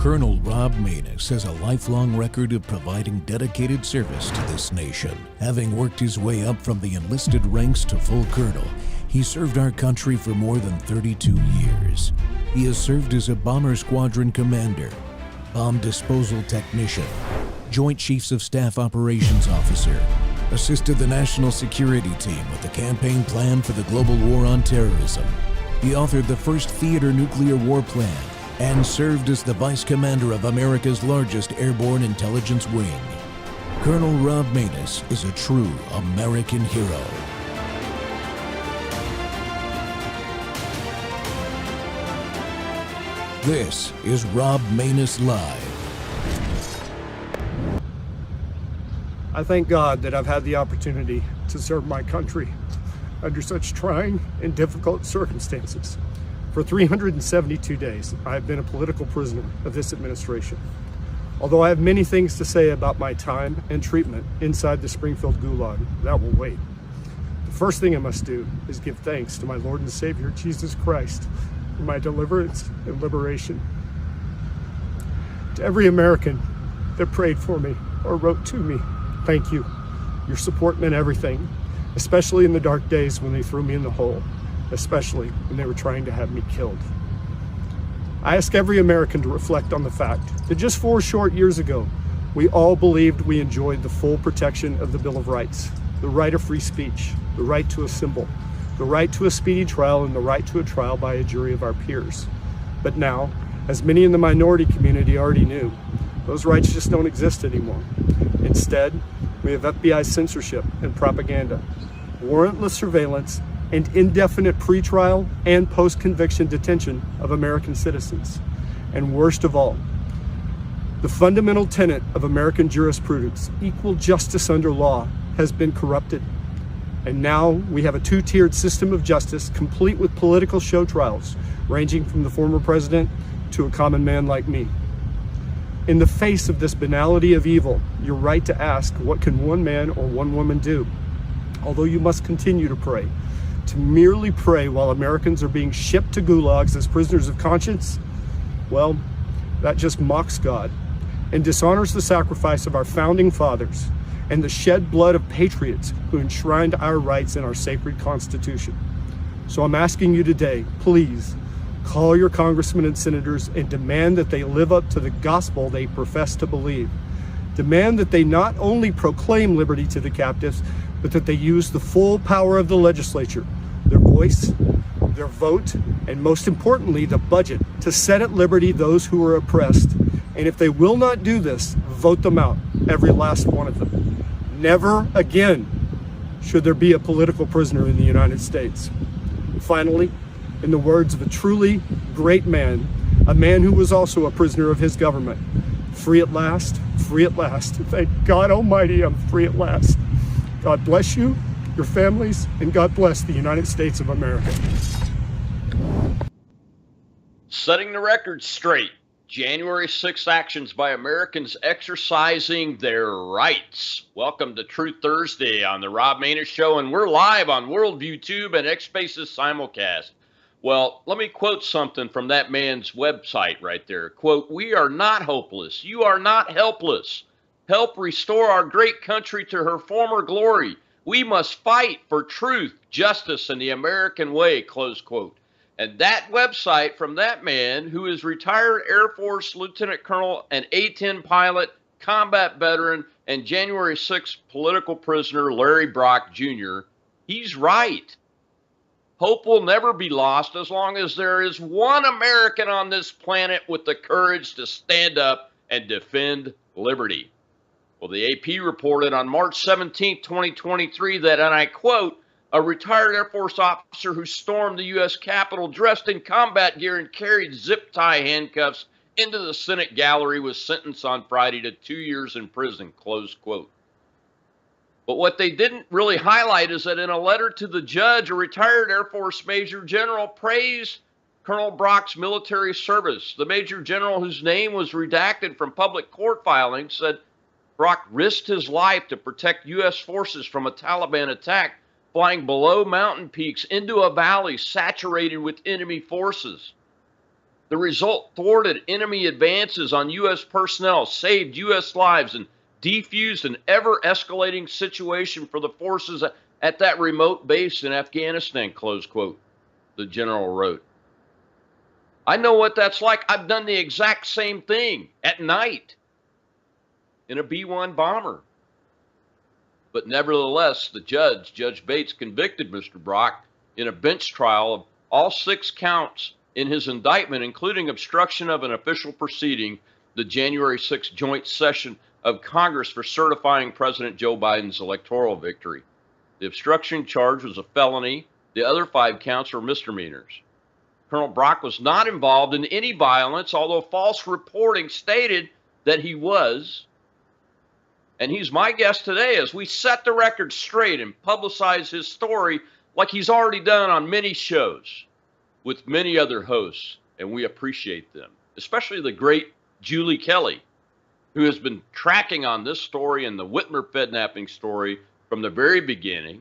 Colonel Rob Maness has a lifelong record of providing dedicated service to this nation. Having worked his way up from the enlisted ranks to full colonel, he served our country for more than 32 years. He has served as a bomber squadron commander, bomb disposal technician, Joint Chiefs of Staff Operations Officer, assisted the National Security Team with the campaign plan for the global war on terrorism. He authored the first theater nuclear war plan and served as the Vice Commander of America's largest airborne intelligence wing. Colonel Rob Maness is a true American hero. This is Rob Maness Live. I thank God that I've had the opportunity to serve my country under such trying and difficult circumstances. For 372 days, I have been a political prisoner of this administration. Although I have many things to say about my time and treatment inside the Springfield Gulag, that will wait. The first thing I must do is give thanks to my Lord and Savior, Jesus Christ, for my deliverance and liberation. To every American that prayed for me or wrote to me, thank you. Your support meant everything, especially in the dark days when they threw me in the hole, especially when they were trying to have me killed. I ask every American to reflect on the fact that just 4 short years ago, we all believed we enjoyed the full protection of the Bill of Rights, the right of free speech, the right to assemble, the right to a speedy trial, and the right to a trial by a jury of our peers. But now, as many in the minority community already knew, those rights just don't exist anymore. Instead, we have FBI censorship and propaganda, warrantless surveillance, and indefinite pretrial and post-conviction detention of American citizens. And worst of all, the fundamental tenet of American jurisprudence, equal justice under law, has been corrupted. And now we have a two-tiered system of justice, complete with political show trials, ranging from the former president to a common man like me. In the face of this banality of evil, you're right to ask, what can one man or one woman do? Although you must continue to pray. To merely pray while Americans are being shipped to gulags as prisoners of conscience, well, that just mocks God and dishonors the sacrifice of our founding fathers and the shed blood of patriots who enshrined our rights in our sacred Constitution. So I'm asking you today, please, call your congressmen and senators and demand that they live up to the gospel they profess to believe. Demand that they not only proclaim liberty to the captives, but that they use the full power of the legislature, their voice, their vote, and most importantly, the budget, to set at liberty those who are oppressed. And if they will not do this, vote them out, every last one of them. Never again should there be a political prisoner in the United States. Finally, in the words of a truly great man, a man who was also a prisoner of his government, free at last, free at last. Thank God Almighty, I'm free at last. God bless you, your families, and God bless the United States of America. Setting the record straight. January 6th actions by Americans exercising their rights. Welcome to Truth Thursday on the Rob Maness Show, and we're live on Worldview Tube and X-Spaces simulcast. Well, let me quote something from that man's website right there. Quote, "We are not hopeless. You are not helpless. Help restore our great country to her former glory. We must fight for truth, justice, and the American way," close quote. And that website from that man, who is retired Air Force Lieutenant Colonel and A-10 pilot, combat veteran, and January 6th political prisoner Larry Brock Jr., he's right. Hope will never be lost as long as there is one American on this planet with the courage to stand up and defend liberty. Well, the AP reported on March 17, 2023 that, and I quote, "A retired Air Force officer who stormed the U.S. Capitol dressed in combat gear and carried zip tie handcuffs into the Senate gallery was sentenced on Friday to 2 years in prison," close quote. But what they didn't really highlight is that in a letter to the judge, a retired Air Force Major General praised Colonel Brock's military service. The Major General, whose name was redacted from public court filings, said Brock risked his life to protect U.S. forces from a Taliban attack, flying below mountain peaks into a valley saturated with enemy forces. The result thwarted enemy advances on U.S. personnel, saved U.S. lives, and defused an ever-escalating situation for the forces at that remote base in Afghanistan, close quote, the general wrote. I know what that's like. I've done the exact same thing at night in a B-1 bomber. But nevertheless, the judge, Judge Bates, convicted Mr. Brock in a bench trial of all 6 counts in his indictment, including obstruction of an official proceeding, the January 6th joint session of Congress for certifying President Joe Biden's electoral victory. The obstruction charge was a felony. The other 5 counts were misdemeanors. Colonel Brock was not involved in any violence, although false reporting stated that he was. And he's my guest today as we set the record straight and publicize his story like he's already done on many shows with many other hosts, and we appreciate them, especially the great Julie Kelly, who has been tracking on this story and the Whitmer kidnapping story from the very beginning,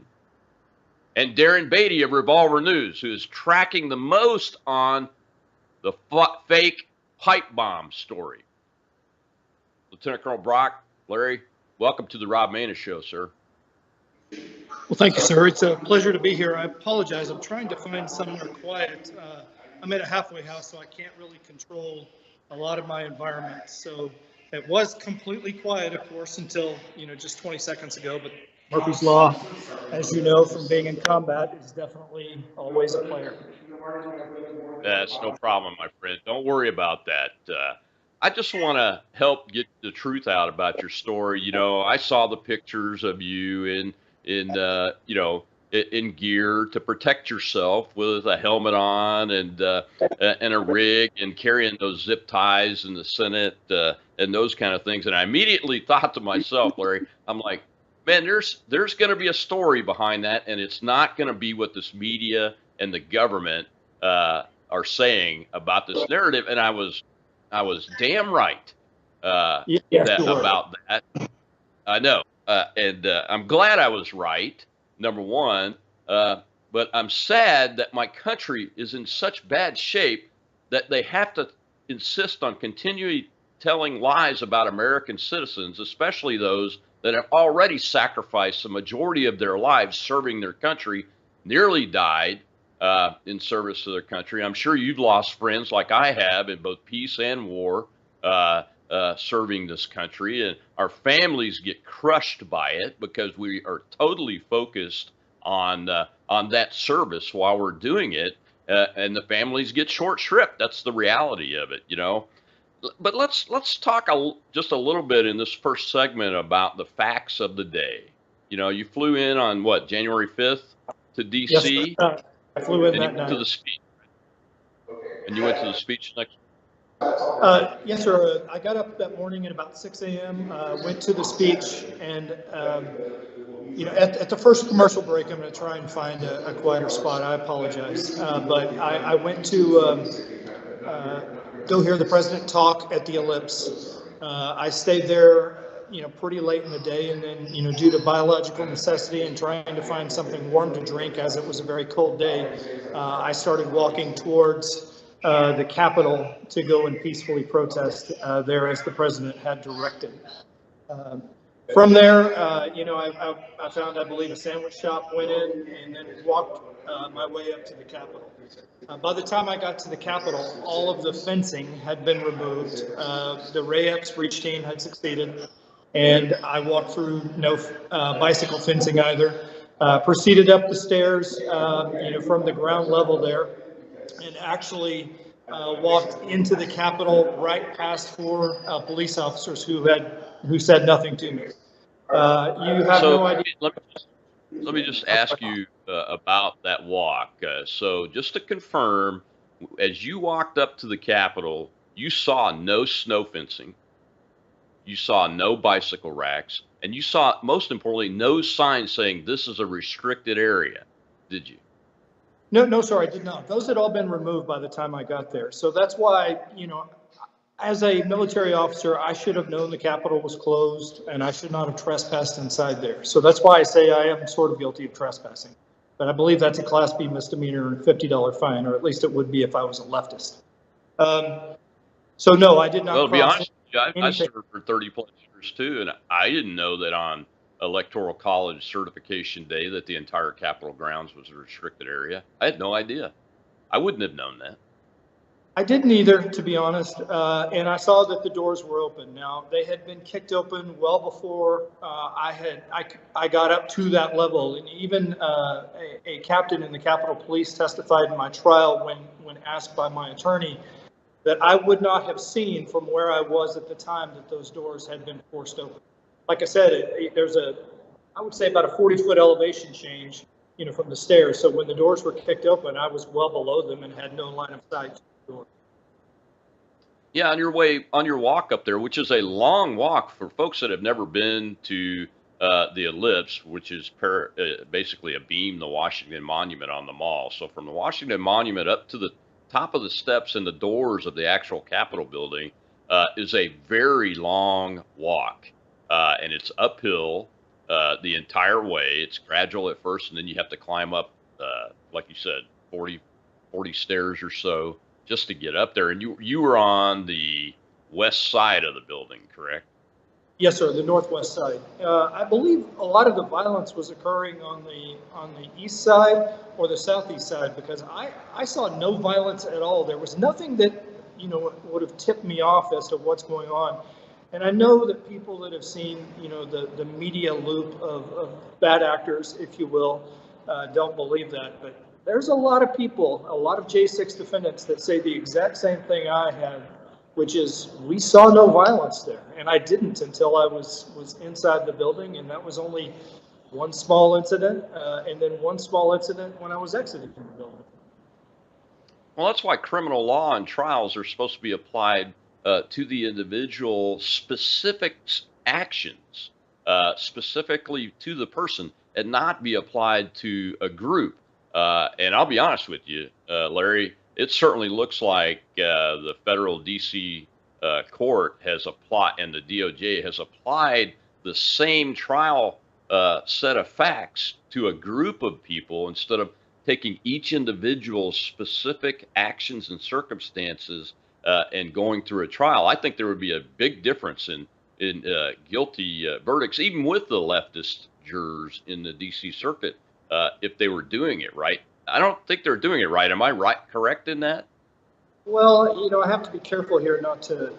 and Darren Beatty of Revolver News, who is tracking the most on the fake pipe bomb story. Lieutenant Colonel Brock, Larry, welcome to the Rob Maness Show, sir. Well, thank you, sir. It's a pleasure to be here. I apologize. I'm trying to find somewhere quiet. I'm at a halfway house, so I can't really control a lot of my environment. So it was completely quiet, of course, until, just 20 seconds ago. But Murphy's Law, as you know from being in combat, is definitely always a player. That's no problem, my friend. Don't worry about that. I just want to help get the truth out about your story. I saw the pictures of you in gear to protect yourself with a helmet on and a rig and carrying those zip ties in the Senate and those kind of things. And I immediately thought to myself, Larry, I'm like, man, there's going to be a story behind that, and it's not going to be what this media and the government are saying about this narrative. And I was damn right about that. I know. And I'm glad I was right, number one. But I'm sad that my country is in such bad shape that they have to insist on continually telling lies about American citizens, especially those that have already sacrificed the majority of their lives serving their country, nearly died in service to their country. I'm sure you've lost friends like I have in both peace and war, serving this country, and our families get crushed by it because we are totally focused on that service while we're doing it, and the families get short shrift. That's the reality of it, But let's talk just a little bit in this first segment about the facts of the day. You flew in on what, January 5th to D.C. Yes, I flew in that night. To the speech, and you went to the speech next. Yes, sir. I got up that morning at about 6 a.m., went to the speech, and, at the first commercial break, I'm going to try and find a quieter spot. I apologize. But I went to go hear the president talk at the Ellipse. I stayed there, pretty late in the day, and then, due to biological necessity and trying to find something warm to drink as it was a very cold day, I started walking towards the Capitol to go and peacefully protest there as the president had directed. From there, I found, I believe, a sandwich shop, went in, and then walked my way up to the Capitol. By the time I got to the Capitol, all of the fencing had been removed. The Ray Epps breach team had succeeded, and I walked through no bicycle fencing either. Proceeded up the stairs, from the ground level there, and actually walked into the Capitol right past 4 police officers who said nothing to me. You have no idea. Let me just ask you about that walk. So just to confirm, as you walked up to the Capitol, you saw no snow fencing, you saw no bicycle racks, and you saw, most importantly, no sign saying this is a restricted area, did you? No, sir, I did not. Those had all been removed by the time I got there. So that's why, as a military officer, I should have known the Capitol was closed, and I should not have trespassed inside there. So that's why I say I am sort of guilty of trespassing. But I believe that's a Class B misdemeanor and $50 fine, or at least it would be if I was a leftist. So no, I did not Well, to be cross honest with you, I anything. served for 30 plus years too, and I didn't know that on Electoral College certification day that the entire Capitol grounds was a restricted area. I had no idea. I wouldn't have known that. I didn't either, to be honest, and I saw that the doors were open. Now, they had been kicked open well before I got up to that level, and even a captain in the Capitol Police testified in my trial when asked by my attorney that I would not have seen from where I was at the time that those doors had been forced open. Like I said, there's I would say about a 40-foot elevation change, from the stairs. So when the doors were kicked open, I was well below them and had no line of sight to the door. Yeah, on your walk up there, which is a long walk for folks that have never been to the Ellipse, which is basically a beam, the Washington Monument on the mall. So from the Washington Monument up to the top of the steps and the doors of the actual Capitol building is a very long walk, and it's uphill the entire way. It's gradual at first, and then you have to climb up, like you said, 40 stairs or so just to get up there. And you were on the west side of the building, correct? Yes, sir. The northwest side. I believe a lot of the violence was occurring on the east side or the southeast side, because I saw no violence at all. There was nothing that would have tipped me off as to what's going on. And I know that people that have seen the media loop of bad actors, if you will, don't believe that. But there's a lot of people, a lot of J6 defendants that say the exact same thing I have, which is we saw no violence there. And I didn't until I was inside the building, and that was only one small incident, and then one small incident when I was exiting the building. Well, that's why criminal law and trials are supposed to be applied to the individual specific actions, specifically to the person, and not be applied to a group. And I'll be honest with you, Larry, it certainly looks like the federal DC court has applied, and the DOJ has applied the same trial set of facts to a group of people instead of taking each individual's specific actions and circumstances and going through a trial. I think there would be a big difference in guilty verdicts, even with the leftist jurors in the DC circuit, if they were doing it right. I don't think they're doing it right. Am I correct in that? Well, I have to be careful here not to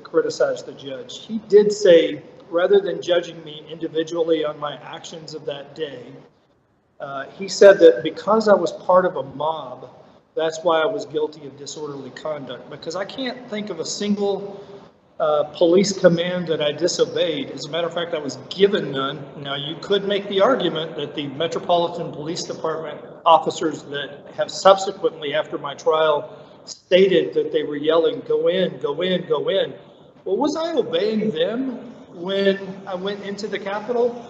criticize the judge. He did say, rather than judging me individually on my actions of that day, he said that because I was part of a mob, that's why I was guilty of disorderly conduct, because I can't think of a single police command that I disobeyed. As a matter of fact, I was given none. Now, you could make the argument that the Metropolitan Police Department officers that have subsequently, after my trial, stated that they were yelling, "Go in, go in, go in." Well, was I obeying them when I went into the Capitol?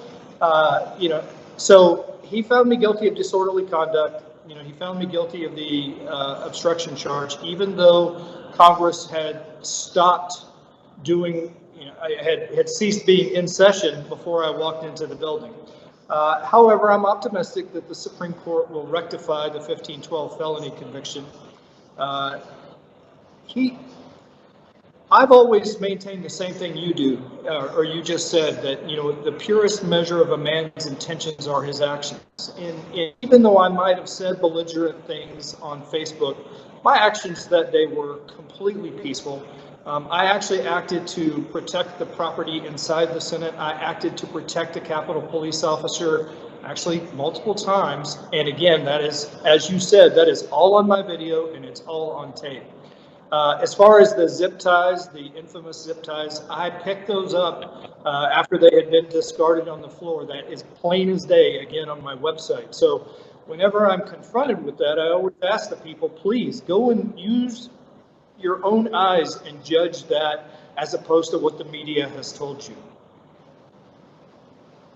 So he found me guilty of disorderly conduct. He found me guilty of the obstruction charge, even though Congress had stopped doing, I had ceased being in session before I walked into the building. However, I'm optimistic that the Supreme Court will rectify the 1512 felony conviction. I've always maintained the same thing you do, or you just said, that the purest measure of a man's intentions are his actions. And even though I might have said belligerent things on Facebook, my actions that day were completely peaceful. I actually acted to protect the property inside the Senate. I acted to protect a Capitol Police officer, actually multiple times. And again, that is, as you said, that is all on my video and it's all on tape. As far as the zip ties, the infamous zip ties, I picked those up after they had been discarded on the floor. That is plain as day, again, on my website. So whenever I'm confronted with that, I always ask the people, please go and use your own eyes and judge that as opposed to what the media has told you.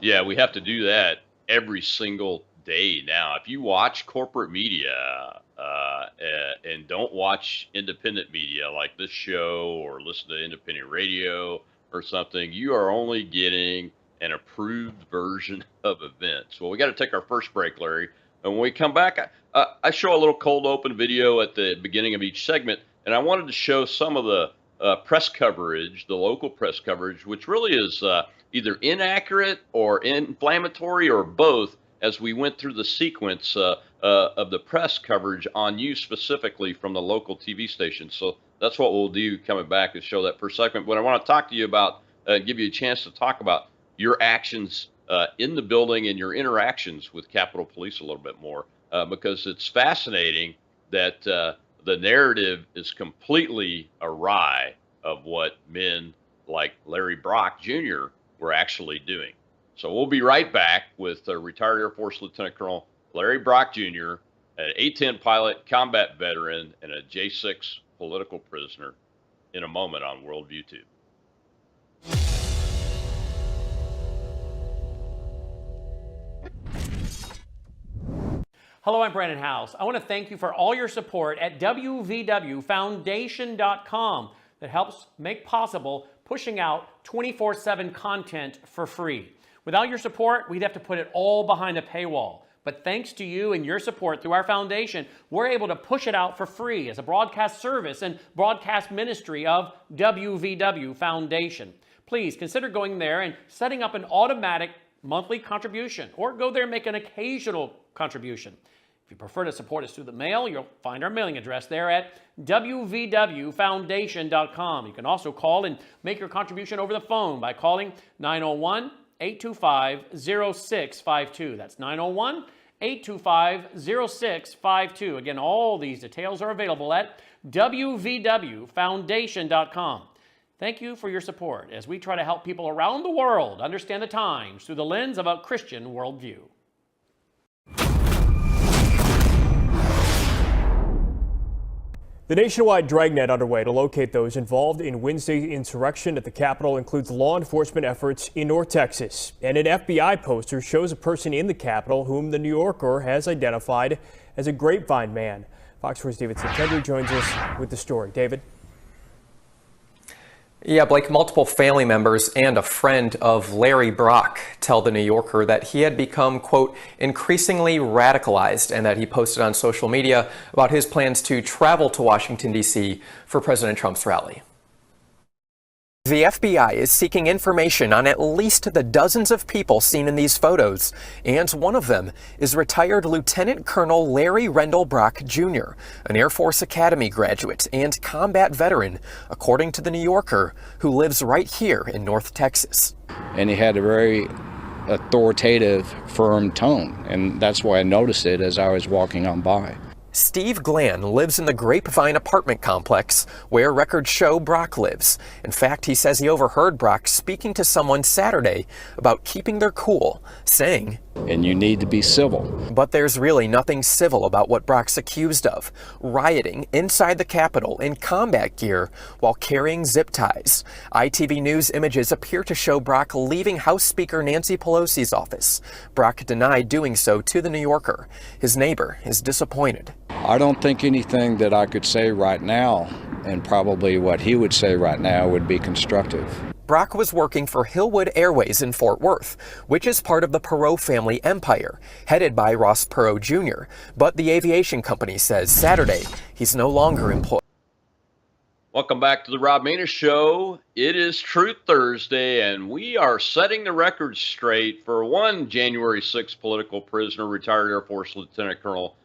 Yeah, we have to do that every single day now. If you watch corporate media and don't watch independent media like this show or listen to independent radio or something, you are only getting an approved version of events. Well, we got to take our first break, Larry. And when we come back, I show a little cold open video at the beginning of each segment And I wanted to show some of the press coverage, the local press coverage, which really is either inaccurate or inflammatory or both, as we went through the sequence of the press coverage on you specifically from the local TV station. So that's what we'll do coming back, is show that first segment. But I want to talk to you about, give you a chance to talk about your actions in the building and your interactions with Capitol Police a little bit more, because it's fascinating that the narrative is completely awry of what men like Larry Brock Jr. were actually doing. So we'll be right back with retired Air Force Lieutenant Colonel Larry Brock Jr., an A-10 pilot, combat veteran, and a J-6 political prisoner in a moment on Worldview 2. Hello, I'm Brandon House. I want to thank you for all your support at wvwfoundation.com that helps make possible pushing out 24/7 content for free. Without your support, we'd have to put it all behind a paywall. But thanks to you and your support through our foundation, we're able to push it out for free as a broadcast service and broadcast ministry of WVW Foundation. Please consider going there and setting up an automatic monthly contribution, or go there and make an occasional contribution. If you prefer to support us through the mail, you'll find our mailing address there at wvwfoundation.com. You can also call and make your contribution over the phone by calling 901-825-0652. That's 901-825-0652. Again, all these details are available at wvwfoundation.com. Thank you for your support as we try to help people around the world understand the times through the lens of a Christian worldview. The nationwide dragnet underway to locate those involved in Wednesday's insurrection at the Capitol includes law enforcement efforts in North Texas. And an FBI poster shows a person in the Capitol whom the New Yorker has identified as a Grapevine man. Fox 4's David September joins us with the story. David? Yeah, Blake, multiple family members and a friend of Larry Brock tell the New Yorker that he had become, quote, increasingly radicalized, and that he posted on social media about his plans to travel to Washington, D.C. for President Trump's rally. The FBI is seeking information on at least the dozens of people seen in these photos, and one of them is retired Lieutenant Colonel Larry Rendell Brock Jr., an Air Force Academy graduate and combat veteran, according to the New Yorker, who lives right here in North Texas. And he had a very authoritative, firm tone, and that's why I noticed it as I was walking on by. Steve Glann lives in the Grapevine apartment complex where records show Brock lives. In fact, he says he overheard Brock speaking to someone Saturday about keeping their cool, saying, "And you need to be civil." But there's really nothing civil about what Brock's accused of: rioting inside the Capitol in combat gear while carrying zip ties. ITV News images appear to show Brock leaving House Speaker Nancy Pelosi's office. Brock denied doing so to the New Yorker. His neighbor is disappointed. I don't think anything that I could say right now, and probably what he would say right now, would be constructive. Brock was working for Hillwood Airways in Fort Worth, which is part of the Perot family empire, headed by Ross Perot Jr. But the aviation company says Saturday he's no longer employed. Welcome back to the Rob Maness Show. It is Truth Thursday, and we are setting the record straight for one January 6th political prisoner, retired Air Force Lieutenant Colonel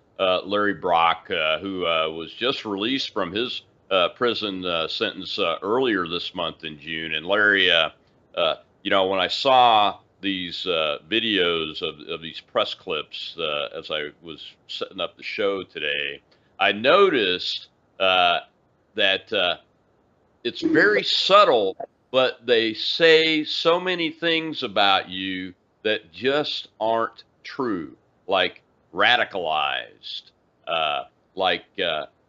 Larry Brock, who was just released from his prison sentence earlier this month in June. And Larry, you know, when I saw these videos of these press clips as I was setting up the show today, I noticed that it's very subtle, but they say so many things about you that just aren't true, like radicalized,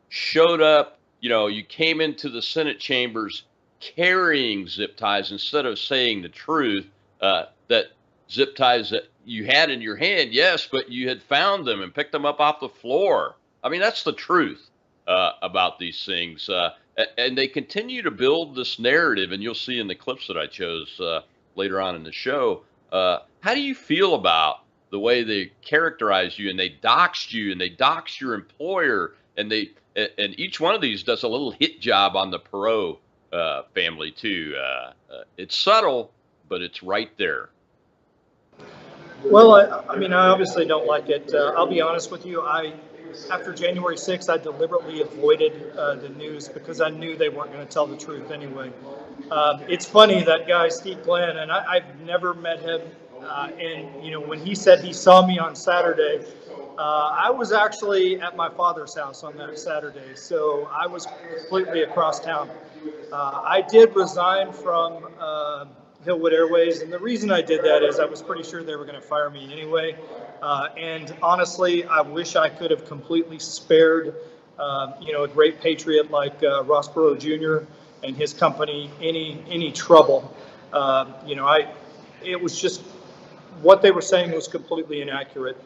showed up, you know, you came into the Senate chambers carrying zip ties instead of saying the truth, that zip ties that you had in your hand, yes, but you had found them and picked them up off the floor. I mean, that's the truth about these things. And they continue to build this narrative, and you'll see in the clips that I chose later on in the show. How do you feel about the way they characterize you, and they doxed you, and they doxed your employer, and they and each one of these does a little hit job on the Perot family too. It's subtle, but it's right there. Well, I mean, I obviously don't like it. I'll be honest with you. After January 6th, I deliberately avoided the news because I knew they weren't going to tell the truth anyway. It's funny, that guy, Steve Glenn, and I've never met him. And, you know, when he said he saw me on Saturday, I was actually at my father's house on that Saturday. So I was completely across town. I did resign from Hillwood Airways, and the reason I did that is I was pretty sure they were going to fire me anyway. And honestly, I wish I could have completely spared, you know, a great patriot like Ross Perot Jr. and his company any trouble. You know, it was just what they were saying was completely inaccurate.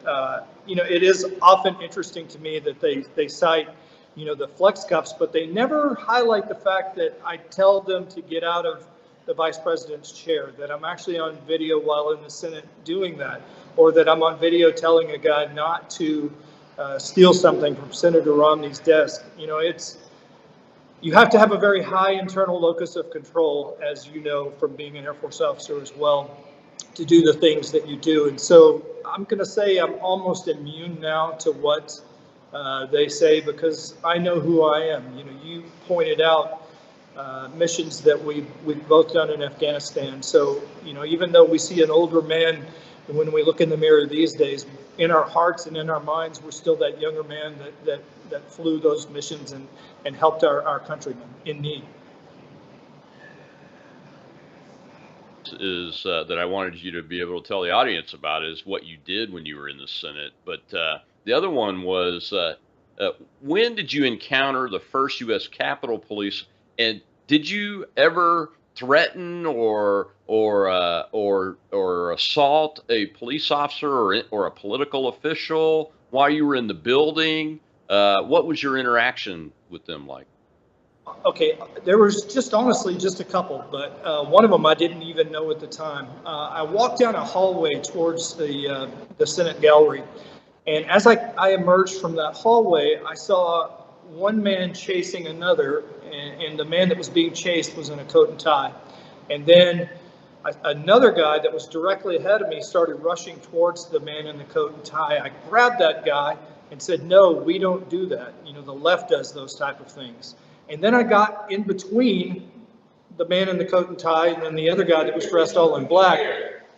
You know, it is often interesting to me that they cite, you know, the flex cuffs, but they never highlight the fact that I tell them to get out of the vice president's chair, that I'm actually on video while in the Senate doing that, or that I'm on video telling a guy not to steal something from Senator Romney's desk. You know, you have to have a very high internal locus of control, as you know from being an Air Force officer as well, to do the things that you do. And so I'm going to say I'm almost immune now to what they say, because I know who I am. You know, you pointed out missions that we've both done in Afghanistan. So, you know, even though we see an older man, when we look in the mirror these days, in our hearts and in our minds, we're still that younger man that flew those missions and helped our countrymen in need. Is that I wanted you to be able to tell the audience about is what you did when you were in the Senate. But the other one was, when did you encounter the first U.S. Capitol Police, and did you ever threaten or assault a police officer or a political official while you were in the building? What was your interaction with them like? Okay, there was honestly just a couple, but one of them I didn't even know at the time. I walked down a hallway towards the Senate gallery, and as I emerged from that hallway, I saw one man chasing another, and the man that was being chased was in a coat and tie. And then another guy that was directly ahead of me started rushing towards the man in the coat and tie. I grabbed that guy and said, "No, we don't do that. You know, the left does those type of things." And then I got in between the man in the coat and tie and then the other guy that was dressed all in black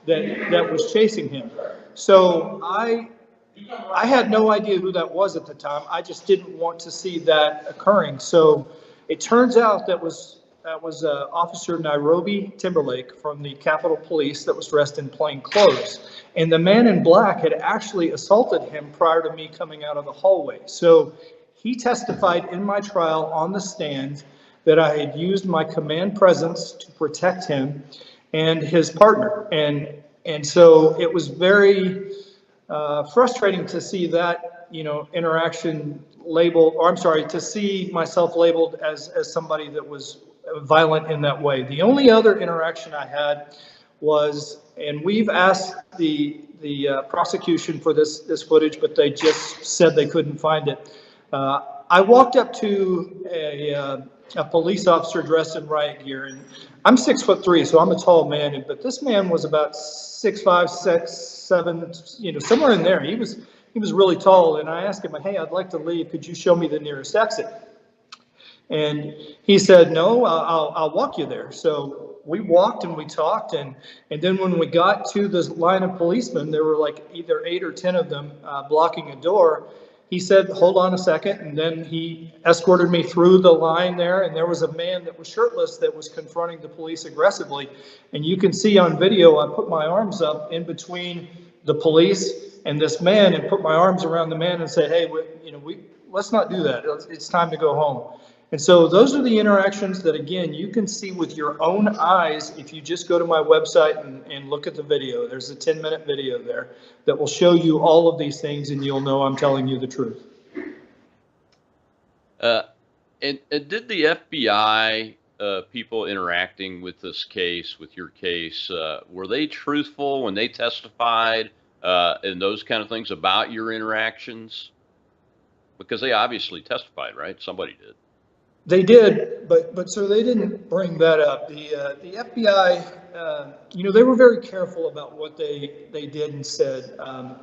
that was chasing him. So I had no idea who that was at the time. I just didn't want to see that occurring. So it turns out that was Officer Nairobi Timberlake from the Capitol Police that was dressed in plain clothes. And the man in black had actually assaulted him prior to me coming out of the hallway. So he testified in my trial on the stand that I had used my command presence to protect him and his partner. And so it was very frustrating to see that, you know, interaction labeled, or I'm sorry, to see myself labeled as somebody that was violent in that way. The only other interaction I had was, and we've asked the prosecution for this footage, but they just said they couldn't find it. I walked up to a police officer dressed in riot gear, and I'm 6'3", so I'm a tall man, but this man was about 6'5", 6'7", you know, somewhere in there. He was really tall, and I asked him, "Hey, I'd like to leave. Could you show me the nearest exit?" And he said, "No, I'll walk you there." So we walked and we talked, and then when we got to this line of policemen, there were like either 8 or 10 of them blocking a door. He said, "Hold on a second," and then he escorted me through the line there, and there was a man that was shirtless that was confronting the police aggressively. And you can see on video, I put my arms up in between the police and this man and put my arms around the man and said, "Hey, let's not do that. It's time to go home." And so those are the interactions that, again, you can see with your own eyes if you just go to my website and look at the video. There's a 10-minute video there that will show you all of these things, and you'll know I'm telling you the truth. And did the FBI people interacting with this case, with your case, were they truthful when they testified and those kind of things about your interactions Because they obviously testified, right? Somebody did. They did, but so they didn't bring that up. The FBI, they were very careful about what they did and said.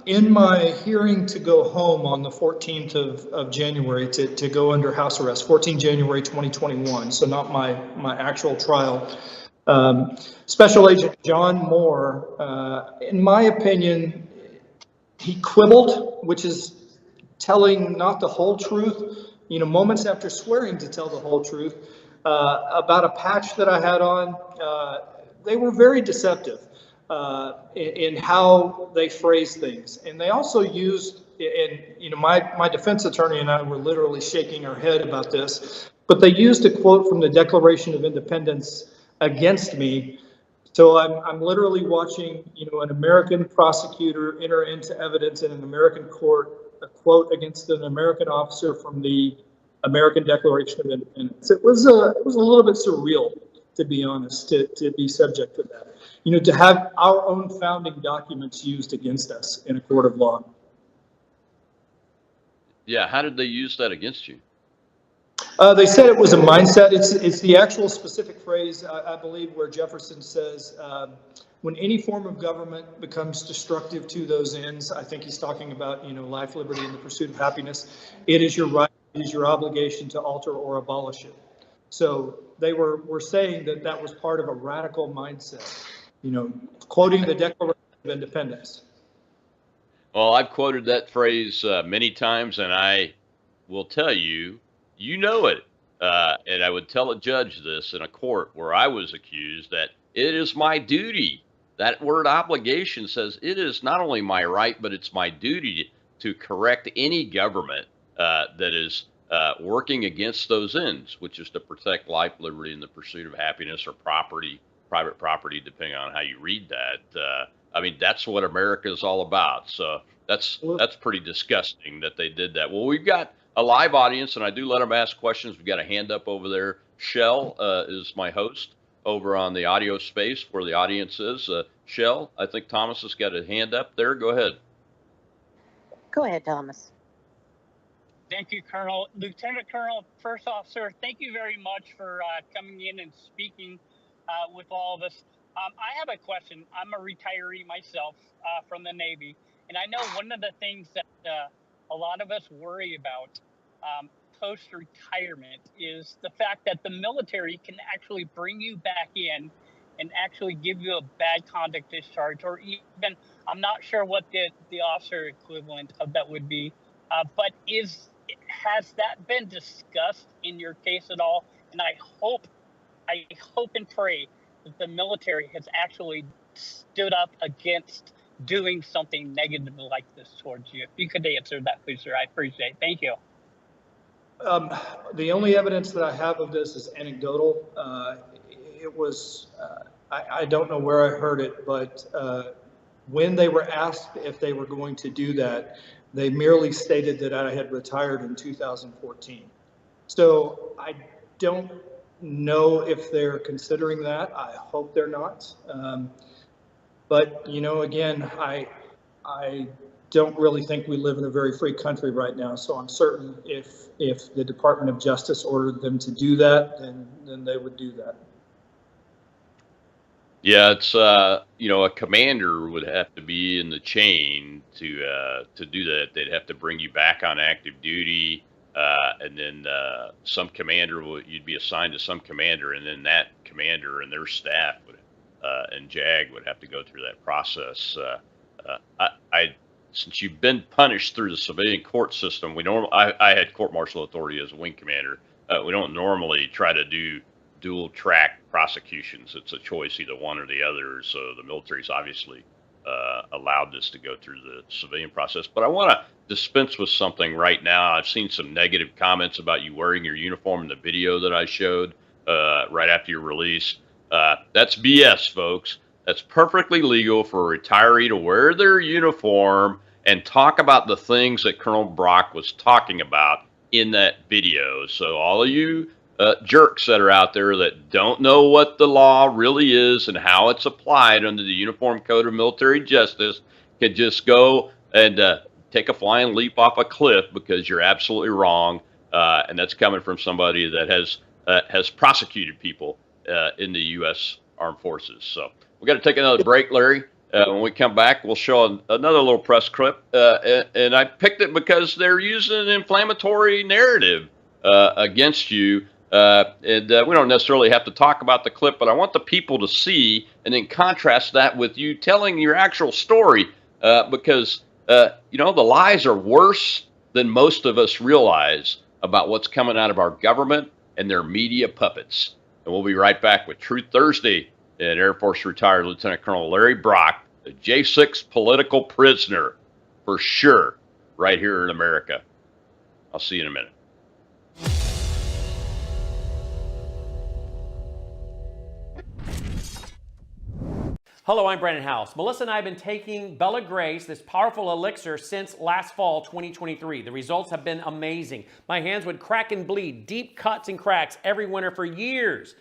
In my hearing to go home on the 14th of January to go under house arrest, 14 January 2021, so not my actual trial. Special Agent John Moore, in my opinion, he quibbled, which is telling not the whole truth. Moments after swearing to tell the whole truth about a patch that I had on, they were very deceptive in how they phrased things. And they also used, and my defense attorney and I were literally shaking our head about this, but they used a quote from the Declaration of Independence against me. So I'm literally watching, an American prosecutor enter into evidence in an American court a quote against an American officer from the American Declaration of Independence. It was a little bit surreal, to be honest, to be subject to that. To have our own founding documents used against us in a court of law. Yeah, how did they use that against you? They said it was a mindset. It's the actual specific phrase, I believe, where Jefferson says, when any form of government becomes destructive to those ends, I think he's talking about, life, liberty, and the pursuit of happiness. It is your right, it is your obligation to alter or abolish it. So they were saying that was part of a radical mindset, quoting the Declaration of Independence. Well, I've quoted that phrase many times, and I will tell you, you know it. And I would tell a judge this in a court where I was accused that it is my duty. That word obligation says it is not only my right, but it's my duty to correct any government that is working against those ends, which is to protect life, liberty, and the pursuit of happiness, or property, private property, depending on how you read that. That's what America is all about. So that's pretty disgusting that they did that. Well, we've got a live audience, and I do let them ask questions. We've got a hand up over there. Shell is my host over on the audio space where the audience is. Shell, I think Thomas has got a hand up there. Go ahead. Go ahead, Thomas. Thank you, Colonel. Lieutenant Colonel, First Officer, thank you very much for coming in and speaking with all of us. I have a question. I'm a retiree myself from the Navy, and I know one of the things that a lot of us worry about post-retirement is the fact that the military can actually bring you back in and actually give you a bad conduct discharge, or even, I'm not sure what the officer equivalent of that would be, but has that been discussed in your case at all? And I hope and pray that the military has actually stood up against doing something negative like this towards you. If you could answer that, please, sir, I appreciate it. Thank you. The only evidence that I have of this is anecdotal. It was, I don't know where I heard it, but when they were asked if they were going to do that, they merely stated that I had retired in 2014. So I don't know if they're considering that. I hope they're not. But, again, I don't really think we live in a very free country right now. So I'm certain if the Department of Justice ordered them to do that, then they would do that. Yeah, it's a commander would have to be in the chain to do that. They'd have to bring you back on active duty, and then some commander you'd be assigned to some commander, and then that commander and their staff and JAG would have to go through that process. Since you've been punished through the civilian court system, I had court-martial authority as a wing commander. We don't normally try to do dual track prosecutions. It's a choice, either one or the other. So the military's obviously allowed this to go through the civilian process. But I want to dispense with something right now. I've seen some negative comments about you wearing your uniform in the video that I showed right after your release. That's BS, folks. That's perfectly legal for a retiree to wear their uniform and talk about the things that Colonel Brock was talking about in that video. So all of you jerks that are out there that don't know what the law really is and how it's applied under the Uniform Code of Military Justice can just go and take a flying leap off a cliff because you're absolutely wrong, and that's coming from somebody that has prosecuted people in the U.S. Armed Forces. So we got to take another break, Larry. When we come back, we'll show another little press clip, and I picked it because they're using an inflammatory narrative against you. And we don't necessarily have to talk about the clip, but I want the people to see and then contrast that with you telling your actual story, because the lies are worse than most of us realize about what's coming out of our government and their media puppets. And we'll be right back with Truth Thursday and Air Force retired Lieutenant Colonel Larry Brock, the J6 political prisoner for sure, right here in America. I'll see you in a minute. Hello, I'm Brandon House. Melissa and I have been taking Bella Grace, this powerful elixir, since last fall, 2023. The results have been amazing. My hands would crack and bleed, deep cuts and cracks every winter for years.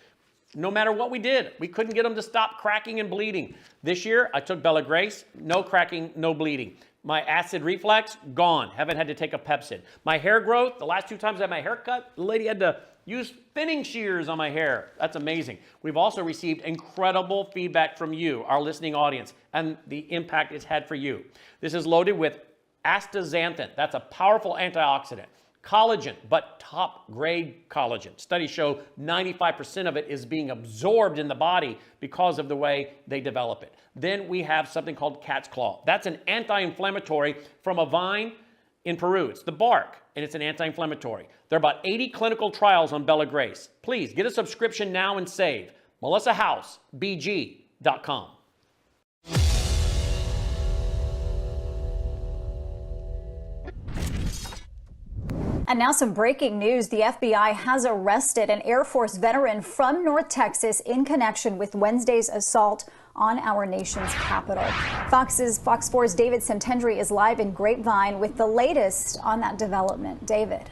No matter what we did, we couldn't get them to stop cracking and bleeding. This year, I took Bella Grace, no cracking, no bleeding. My acid reflux, gone. Haven't had to take a Pepcid. My hair growth, the last 2 times I had my hair cut, the lady had to use thinning shears on my hair. That's amazing. We've also received incredible feedback from you, our listening audience, and the impact it's had for you. This is loaded with astaxanthin. That's a powerful antioxidant. Collagen, but top grade collagen. Studies show 95% of it is being absorbed in the body because of the way they develop it. Then we have something called cat's claw. That's an anti-inflammatory from a vine in Peru. It's the bark, and it's an anti-inflammatory. There are about 80 clinical trials on Bella Grace. Please get a subscription now and save. MelissaHouseBG.com. And now some breaking news. The FBI has arrested an Air Force veteran from North Texas in connection with Wednesday's assault on our nation's capital. Fox 4's David Santendry is live in Grapevine with the latest on that development. David.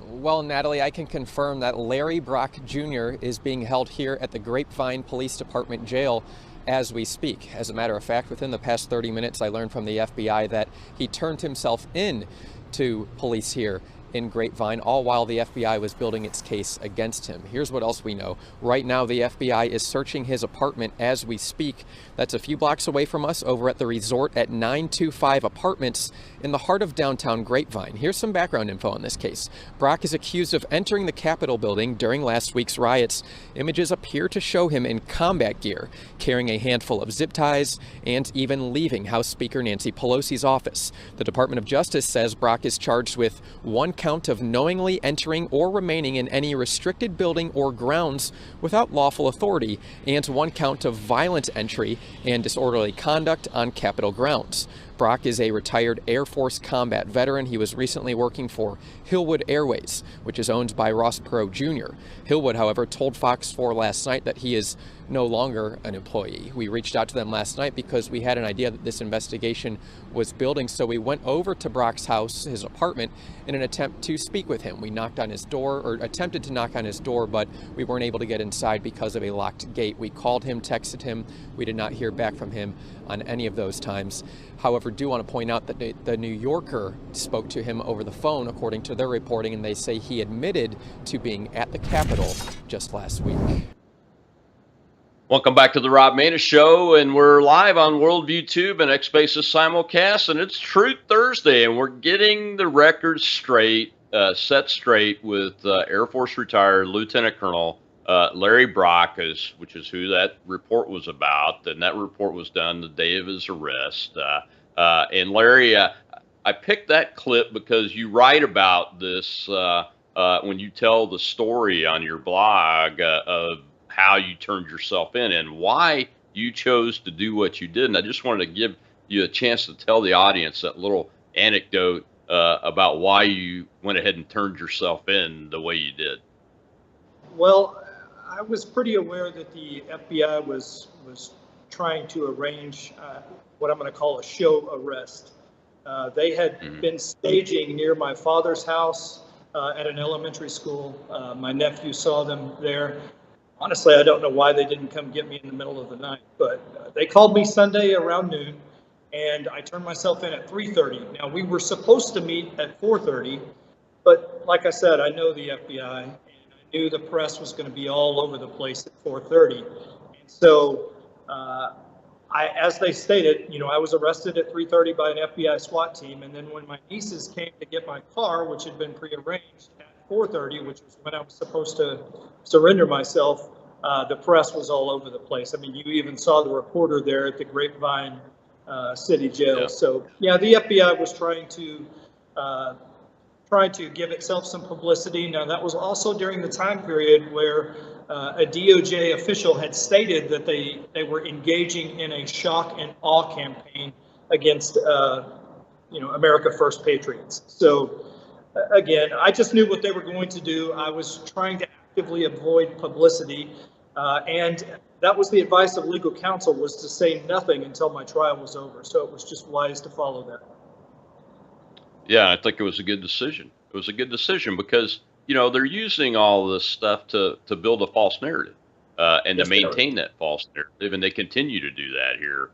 Well, Natalie, I can confirm that Larry Brock Jr. is being held here at the Grapevine Police Department jail as we speak. As a matter of fact, within the past 30 minutes, I learned from the FBI that he turned himself in to police here in Grapevine, all while the FBI was building its case against him. Here's what else we know. Right now, the FBI is searching his apartment as we speak. That's a few blocks away from us over at the resort at 925 Apartments in the heart of downtown Grapevine. Here's some background info on this case. Brock is accused of entering the Capitol building during last week's riots. Images appear to show him in combat gear, carrying a handful of zip ties, and even leaving House Speaker Nancy Pelosi's office. The Department of Justice says Brock is charged with 1 count of knowingly entering or remaining in any restricted building or grounds without lawful authority, and 1 count of violent entry and disorderly conduct on Capitol grounds. Brock is a retired Air Force combat veteran. He was recently working for Hillwood Airways, which is owned by Ross Perot Jr. Hillwood, however, told Fox 4 last night that he is no longer an employee. We reached out to them last night because we had an idea that this investigation was building, so we went over to Brock's house, his apartment, in an attempt to speak with him. We knocked on his door, or attempted to knock on his door, but we weren't able to get inside because of a locked gate. We called him, texted him. We did not hear back from him on any of those times. However, do want to point out that the New Yorker spoke to him over the phone, according to their reporting, and they say he admitted to being at the Capitol just last week. Welcome back to the Rob Maness Show, and we're live on Worldview Tube and X-Basis simulcast, and it's Truth Thursday, and we're getting the record straight, set straight with Air Force retired Lieutenant Colonel Larry Brock, which is who that report was about, and that report was done the day of his arrest. And Larry, I picked that clip because you write about this when you tell the story on your blog of how you turned yourself in and why you chose to do what you did. And I just wanted to give you a chance to tell the audience that little anecdote about why you went ahead and turned yourself in the way you did. Well, I was pretty aware that the FBI was trying to arrange what I'm going to call a show arrest. They had been staging near my father's house at an elementary school. My nephew saw them there. Honestly, I don't know why they didn't come get me in the middle of the night, but they called me Sunday around noon, and I turned myself in at 3:30. Now, we were supposed to meet at 4:30, but like I said, I know the FBI, and I knew the press was going to be all over the place at 4:30. And so, as they stated, I was arrested at 3:30 by an FBI SWAT team, and then when my nieces came to get my car, which had been prearranged at 4:30, which was when I was supposed to surrender myself, the press was all over the place. I mean, you even saw the reporter there at the Grapevine City Jail. Yeah. So, yeah, the FBI was trying to give itself some publicity. Now, that was also during the time period where a DOJ official had stated that they were engaging in a shock and awe campaign against, America First patriots. So, again, I just knew what they were going to do. I was trying to actively avoid publicity, and that was the advice of legal counsel, was to say nothing until my trial was over. So it was just wise to follow that. Yeah, I think it was a good decision. It was a good decision because, they're using all this stuff to build a false narrative and to maintain that false narrative. And they continue to do that here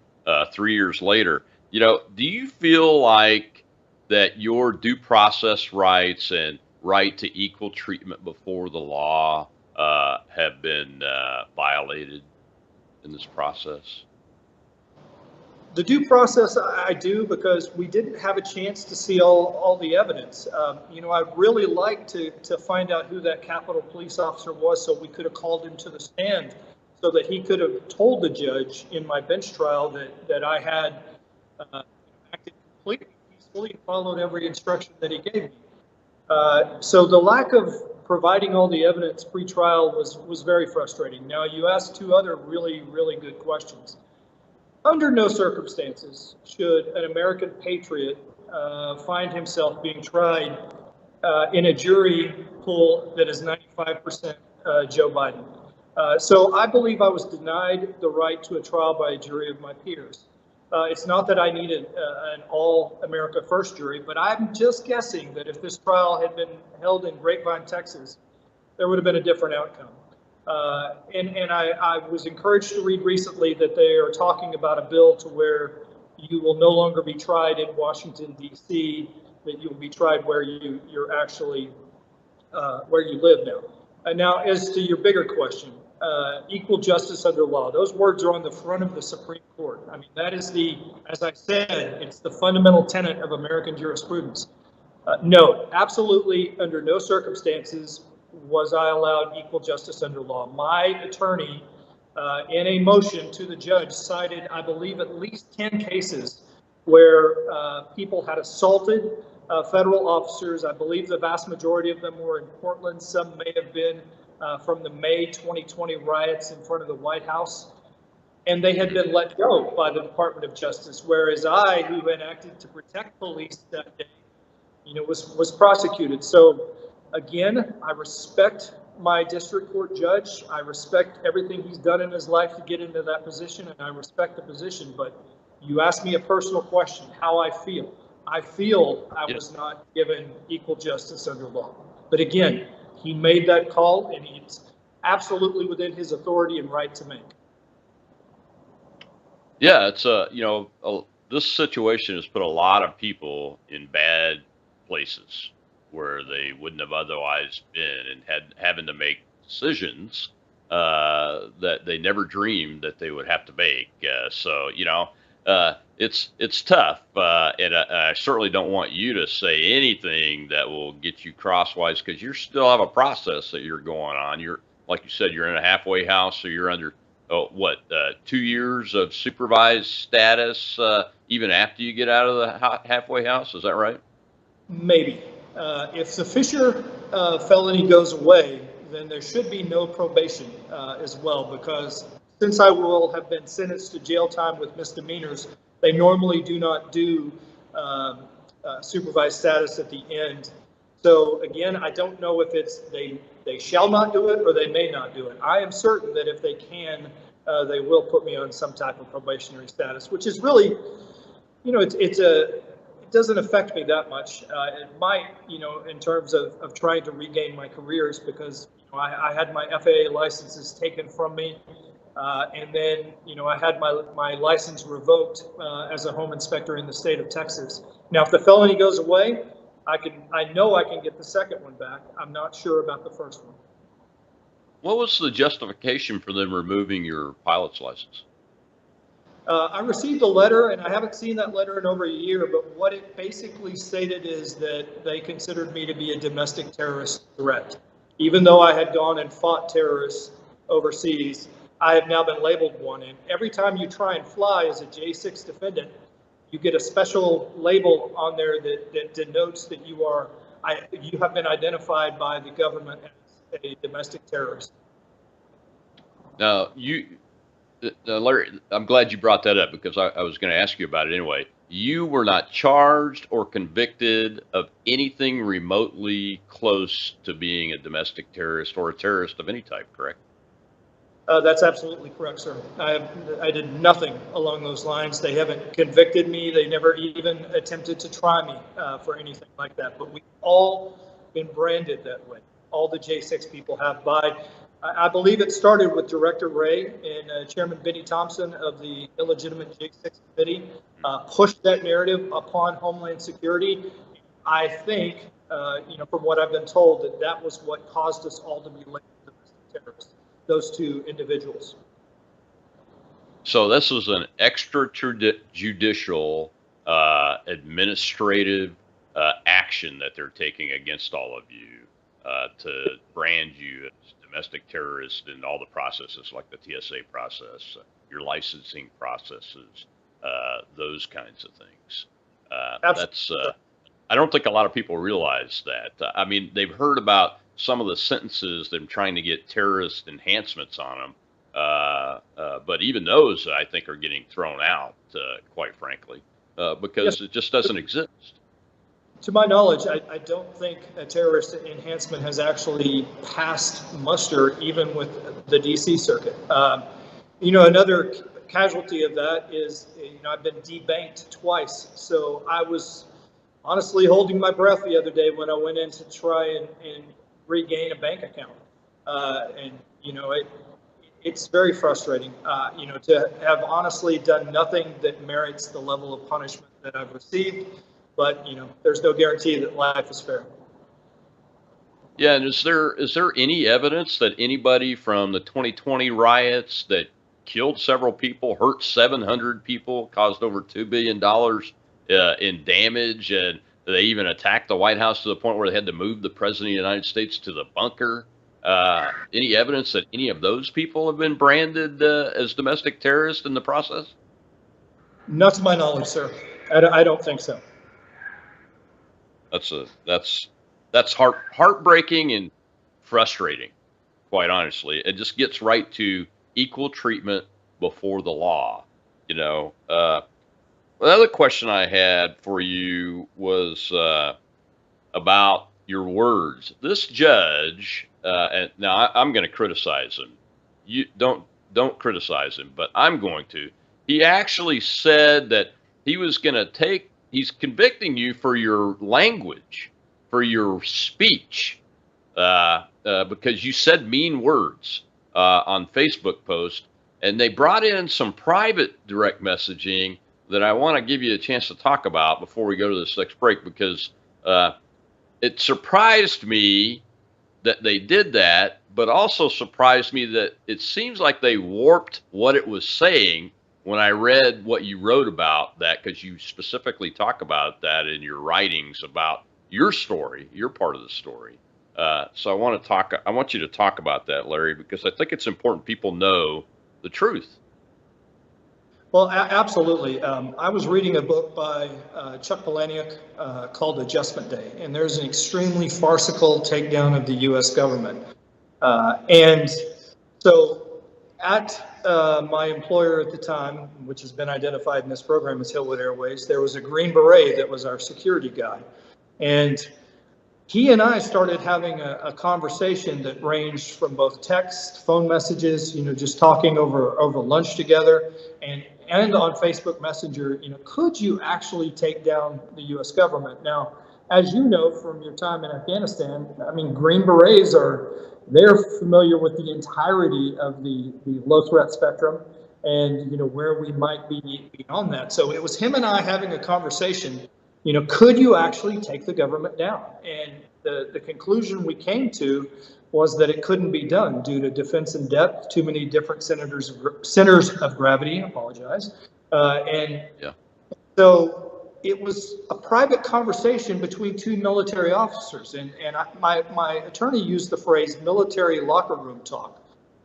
3 years later. Do you feel like that your due process rights and right to equal treatment before the law have been violated in this process? The due process, I do, because we didn't have a chance to see all the evidence. I'd really like to find out who that Capitol police officer was, so we could have called him to the stand, so that he could have told the judge in my bench trial that I had acted completely peacefully and followed every instruction that he gave me. So the lack of providing all the evidence pre-trial was very frustrating. Now, you asked two other really, really good questions. Under no circumstances should an American patriot find himself being tried in a jury pool that is 95% Joe Biden. So I believe I was denied the right to a trial by a jury of my peers. It's not that I needed an all America First jury, but I'm just guessing that if this trial had been held in Grapevine, Texas, there would have been a different outcome. And I was encouraged to read recently that they are talking about a bill to where you will no longer be tried in Washington, D.C., that you will be tried where you're actually where you live now. And now, as to your bigger question, equal justice under law, those words are on the front of the Supreme Court. I mean, that is as I said, it's the fundamental tenet of American jurisprudence. No, absolutely, under no circumstances was I allowed equal justice under law. My attorney, in a motion to the judge, cited, I believe, at least 10 cases where people had assaulted federal officers. I believe the vast majority of them were in Portland. Some may have been from the May 2020 riots in front of the White House. And they had been let go by the Department of Justice, whereas I, who had acted to protect police that day, was prosecuted. So, again, I respect my district court judge. I respect everything he's done in his life to get into that position, and I respect the position. But you asked me a personal question, how I feel. I feel I was not given equal justice under law. But again, he made that call, and it's absolutely within his authority and right to make. Yeah, it's this situation has put a lot of people in bad places where they wouldn't have otherwise been, and having to make decisions that they never dreamed that they would have to make. It's tough, and I certainly don't want you to say anything that will get you crosswise, because you still have a process that you're going on. You're, like you said, you're in a halfway house, so you're under 2 years of supervised status even after you get out of the halfway house. Is that right? Maybe. If the Fisher felony goes away, then there should be no probation as well, because since I will have been sentenced to jail time with misdemeanors, they normally do not do supervised status at the end. So again, I don't know if it's they shall not do it or they may not do it. I am certain that if they can, they will put me on some type of probationary status, which is really, it doesn't affect me that much. It might, in terms of trying to regain my careers, because I had my FAA licenses taken from me And then, I had my license revoked as a home inspector in the state of Texas. Now, if the felony goes away, I know I can get the second one back. I'm not sure about the first one. What was the justification for them removing your pilot's license? I received a letter, and I haven't seen that letter in over a year, but what it basically stated is that they considered me to be a domestic terrorist threat. Even though I had gone and fought terrorists overseas, I have now been labeled one. And every time you try and fly as a J6 defendant, you get a special label on there that denotes that you have been identified by the government as a domestic terrorist. Now, Larry, I'm glad you brought that up because I was going to ask you about it anyway. You were not charged or convicted of anything remotely close to being a domestic terrorist or a terrorist of any type, correct? That's absolutely correct, sir. I did nothing along those lines. They haven't convicted me. They never even attempted to try me for anything like that. But we've all been branded that way. All the J6 people have by. I believe it started with Director Ray and Chairman Benny Thompson of the illegitimate J6 committee pushed that narrative upon Homeland Security. I think, from what I've been told, that was what caused us all to be labeled domestic terrorists. Those two individuals. So this was an extrajudicial administrative action that they're taking against all of you to brand you as domestic terrorist and all the processes like the TSA process, your licensing processes, those kinds of things. That's I don't think a lot of people realize that. I mean, they've heard about some of the sentences, them trying to get terrorist enhancements on them. But even those, I think, are getting thrown out, quite frankly, because it just doesn't exist. To my knowledge, I don't think a terrorist enhancement has actually passed muster, even with the DC circuit. Another casualty of that is, I've been debanked twice. So I was honestly holding my breath the other day when I went in to try and regain a bank account. It's very frustrating, to have honestly done nothing that merits the level of punishment that I've received. But, there's no guarantee that life is fair. Yeah, and is there any evidence that anybody from the 2020 riots that killed several people, hurt 700 people, caused over $2 billion in damage, and they even attacked the White House to the point where they had to move the President of the United States to the bunker? Any evidence that any of those people have been branded as domestic terrorists in the process? Not to my knowledge, sir. I don't think so. That's heartbreaking and frustrating, quite honestly. It just gets right to equal treatment before the law. Another question I had for you was about your words. This judge, and now I'm going to criticize him. You don't criticize him, but I'm going to. He actually said that he was going to he's convicting you for your language, for your speech, because you said mean words on Facebook post, and they brought in some private direct messaging that I want to give you a chance to talk about before we go to this next break, because it surprised me that they did that, but also surprised me that it seems like they warped what it was saying when I read what you wrote about that, because you specifically talk about that in your writings about your story, your part of the story. So I want you to talk about that, Larry, because I think it's important people know the truth. Well, absolutely. I was reading a book by Chuck Palahniuk called Adjustment Day, and there's an extremely farcical takedown of the U.S. government. And so at my employer at the time, which has been identified in this program as Hillwood Airways, there was a Green Beret that was our security guy. And he and I started having a conversation that ranged from both text, phone messages, just talking over lunch together, and on Facebook Messenger, could you actually take down the U.S. government? Now, as you know from your time in Afghanistan, I mean, Green Berets they're familiar with the entirety of the low threat spectrum and, where we might be beyond that. So it was him and I having a conversation, could you actually take the government down? And the conclusion we came to was that it couldn't be done due to defense in depth, too many different centers of gravity, So it was a private conversation between two military officers. And my attorney used the phrase military locker room talk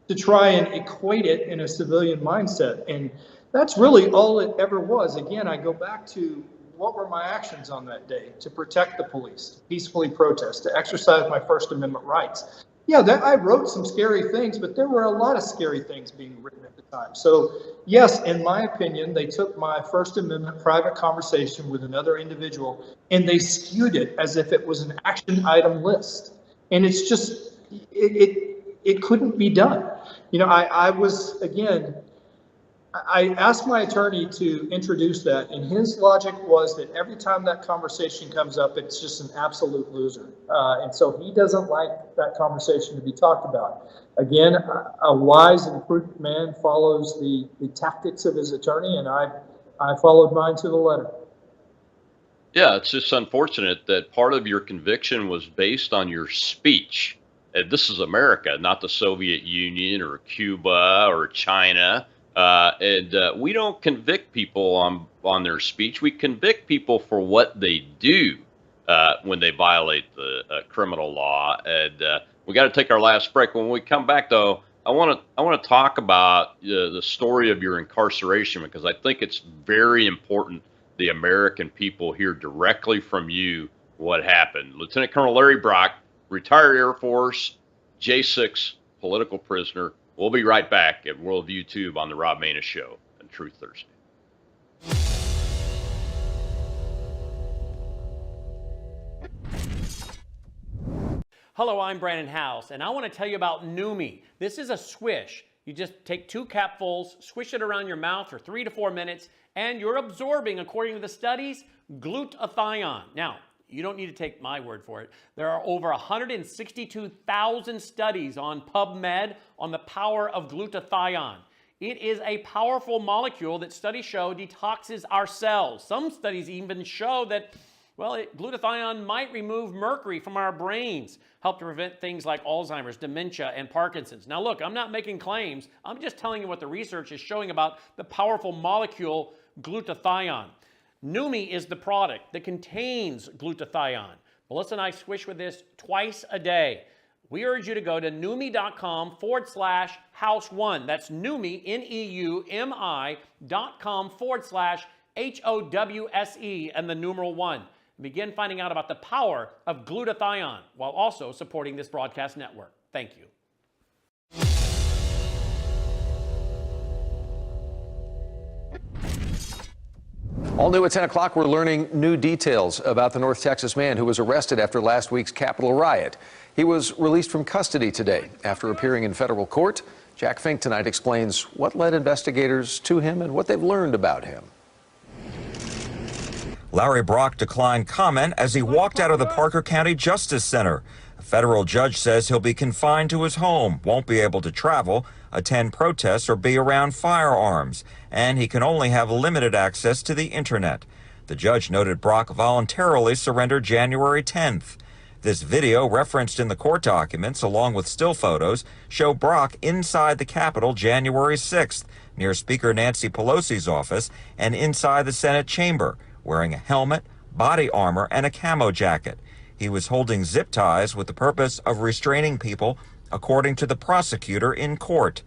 to try and equate it in a civilian mindset. And that's really all it ever was. Again, I go back to what were my actions on that day: to protect the police, to peacefully protest, to exercise my First Amendment rights. Yeah, I wrote some scary things, but there were a lot of scary things being written at the time. So yes, in my opinion, they took my First Amendment private conversation with another individual and they skewed it as if it was an action item list. And it's just, it couldn't be done. I asked my attorney to introduce that, and his logic was that every time that conversation comes up, it's just an absolute loser. And so he doesn't like that conversation to be talked about. Again, a wise and prudent man follows the tactics of his attorney, and I followed mine to the letter. Yeah, it's just unfortunate that part of your conviction was based on your speech. And this is America, not the Soviet Union or Cuba or China. We don't convict people on their speech. We convict people for what they do when they violate the criminal law. And we got to take our last break. When we come back, though, I want to talk about the story of your incarceration, because I think it's very important the American people hear directly from you what happened. Lieutenant Colonel Larry Brock, retired Air Force, J6 political prisoner. We'll be right back at World YouTube on the Rob Maness Show and Truth Thursday. Hello, I'm Brandon House, and I want to tell you about Numi. This is a swish. You just take 2 capfuls, swish it around your mouth for 3 to 4 minutes, and you're absorbing, according to the studies, glutathione. Now, you don't need to take my word for it. There are over 162,000 studies on PubMed on the power of glutathione. It is a powerful molecule that studies show detoxes our cells. Some studies even show that, glutathione might remove mercury from our brains, help to prevent things like Alzheimer's, dementia, and Parkinson's. Now look, I'm not making claims. I'm just telling you what the research is showing about the powerful molecule glutathione. Numi is the product that contains glutathione. Melissa and I swish with this twice a day. We urge you to go to Numi.com/house1. That's Numi, NEUMI.com/HOWSE and the numeral 1. Begin finding out about the power of glutathione while also supporting this broadcast network. Thank you. All new at 10 o'clock, we're learning new details about the North Texas man who was arrested after last week's Capitol riot. He was released from custody today after appearing in federal court. Jack Fink tonight explains what led investigators to him and what they've learned about him. Larry Brock declined comment as he walked out of the Parker County Justice Center. A federal judge says he'll be confined to his home, won't be able to travel, attend protests, or be around firearms, and he can only have limited access to the internet. The judge noted Brock voluntarily surrendered January 10th. This video, referenced in the court documents along with still photos, show Brock inside the Capitol January 6th, near Speaker Nancy Pelosi's office, and inside the Senate chamber, wearing a helmet, body armor, and a camo jacket. He was holding zip ties with the purpose of restraining people, according to the prosecutor in court.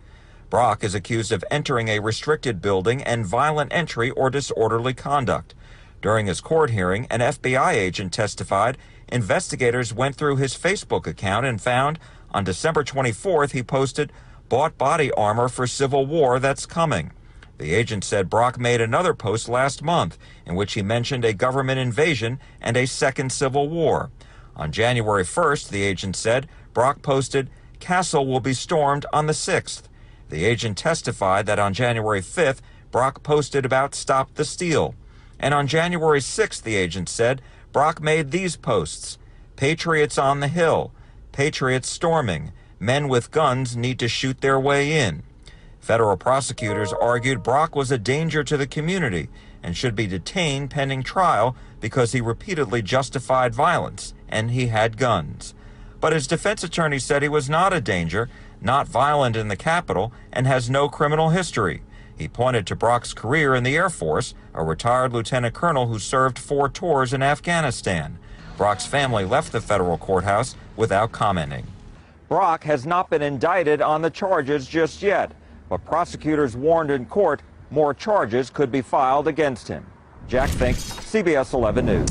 Brock is accused of entering a restricted building and violent entry or disorderly conduct. During his court hearing, an FBI agent testified investigators went through his Facebook account and found on December 24th he posted, "Bought body armor for Civil War that's coming." The agent said Brock made another post last month in which he mentioned a government invasion and a second civil war. On January 1st, the agent said, Brock posted, "Castle will be stormed on the 6th. The agent testified that on January 5th, Brock posted about Stop the Steal. And on January 6th, the agent said, Brock made these posts: "Patriots on the Hill, Patriots storming, men with guns need to shoot their way in." Federal prosecutors argued Brock was a danger to the community and should be detained pending trial because he repeatedly justified violence and he had guns. But his defense attorney said he was not a danger, not violent in the Capitol, and has no criminal history. He pointed to Brock's career in the Air Force, a retired lieutenant colonel who served 4 tours in Afghanistan. Brock's family left the federal courthouse without commenting. Brock has not been indicted on the charges just yet, but prosecutors warned in court more charges could be filed against him. Jack Fink, CBS 11 News.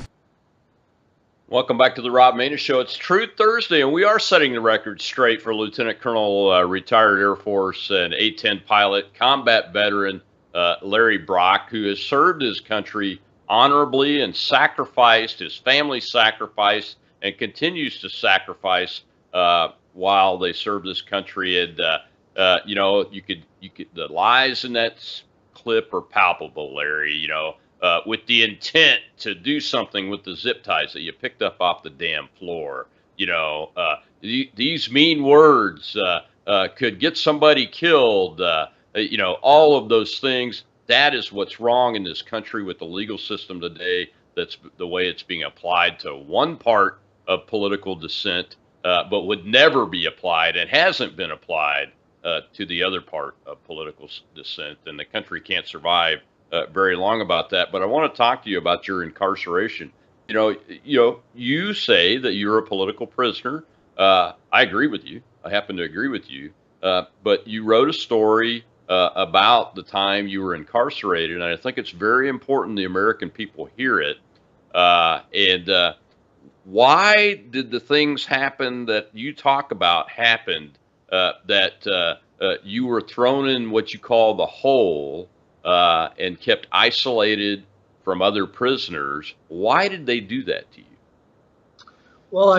Welcome back to the Rob Maness Show. It's Truth Thursday, and we are setting the record straight for Lieutenant Colonel, retired Air Force and A-10 pilot, combat veteran Larry Brock, who has served his country honorably and sacrificed, his family sacrificed, and continues to sacrifice while they serve this country. And you know, you could the lies in that clip are palpable, Larry. You know, with the intent to do something with the zip ties that you picked up off the damn floor. You know, these mean words could get somebody killed. You know, all of those things. That is what's wrong in this country with the legal system today. That's the way it's being applied to one part of political dissent, but would never be applied and hasn't been applied to the other part of political dissent. And the country can't survive very long about that. But I want to talk to you about your incarceration. You say that you're a political prisoner. I agree with you. I happen to agree with you. But you wrote a story about the time you were incarcerated, and I think it's very important the American people hear it. And why did the things happen that you talk about happened, that you were thrown in what you call the hole and kept isolated from other prisoners? Why did they do that to you? Well,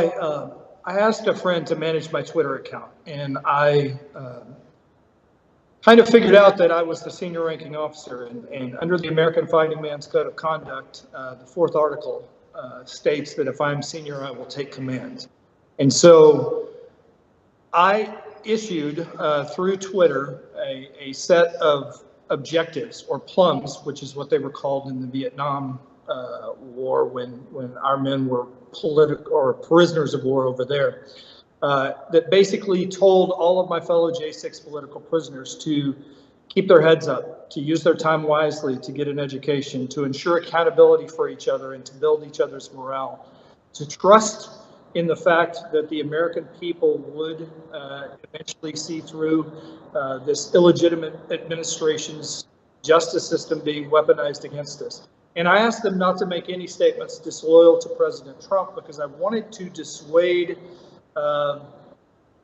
I asked a friend to manage my Twitter account, and I kind of figured out that I was the senior ranking officer, and under the American Fighting Man's Code of Conduct, the 4th article states that if I'm senior, I will take command. And so I issued through Twitter a set of objectives, or plums, which is what they were called in the Vietnam War when our men were political or prisoners of war over there. That basically told all of my fellow J6 political prisoners to keep their heads up, to use their time wisely, to get an education, to ensure accountability for each other and to build each other's morale, to trust in the fact that the American people would eventually see through this illegitimate administration's justice system being weaponized against us. And I asked them not to make any statements disloyal to President Trump, because I wanted to dissuade I